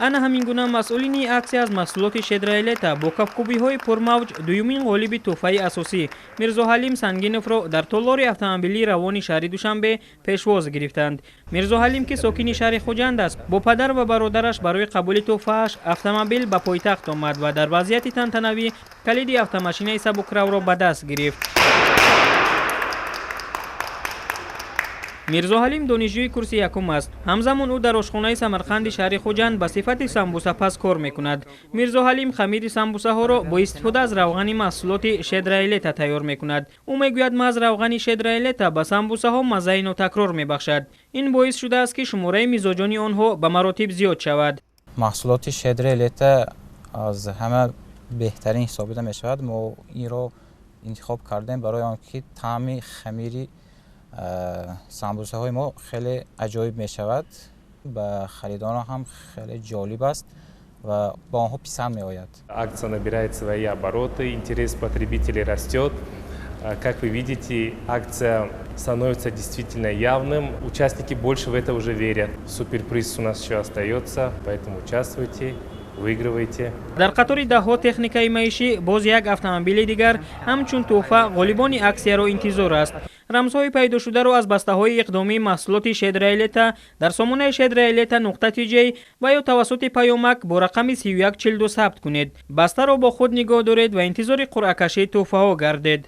ана ҳамин гуна масъулини аксия аз маҳсулоти шедрайлета бо кафкубиҳои пурмавҷ дуюмин ғолиби тӯҳфаи асосӣ Мирзоҳалим Сангиновро дар толори автомобилии равони шаҳри Душанбе пешвоз гирифтанд. Мирзоҳалим, ки сокини шаҳри Хуҷанд аст, бо падар ва бародараш барои қабули тӯҳфааш автомобил ба пойтахт омад ва дар вазъияти тантанавӣ калиди автомашинаи сабукравро ба даст гирифт. Мирзоҳалим донишҷӯи курси якум аст. ҳамзамон ӯ дар ошхонаи Самарқанди шаҳри Хуҷанд ба сифати самбусапаз кор мекунад. Мирзоҳалим хамири самбусаҳоро бо истифода аз равғани маҳсулоти шедрайлета тайёр мекунад. ӯ мегӯяд маҳз равғани шедрайлета ба самбусаҳо маззаи нотакрор мебахшад. ин боис шудааст ки шумораи мизоҷони онҳо ба маротиб зиёд шавад. маҳсулоти шедрайлета аз ҳама беҳтарин ҳисобида мешавад. мо инро интихоб кардем барои он ки таъми хамири самбусаҳои мо хеле аҷоиб мешавад. ба харидорон ҳам хеле ҷолиб аст ва ба онҳо писанд меояд. Акция набирает свои обороты, интерес потребителей растет. Как вы видите, акция становится действительно явным. Участники больше в это уже верят. Суперприз у нас еще остается, поэтому участвуйте. выигрывайте. дар қатори даҳҳо техникаи маишӣ боз як автомобили дигар ҳамчун тӯҳфа ғолибони аксияро интизор аст. рамзҳои пайдошударо аз бастаҳои иқдомии маҳсулоти шедрайлета дар сомонаи шедрайлета.tj ва ё тавассути паёмак бо рақами 3142 сабт кунед. Бастаро бо худ нигоҳ доред ва интизори қуръакашии тӯҳфаҳо гардед.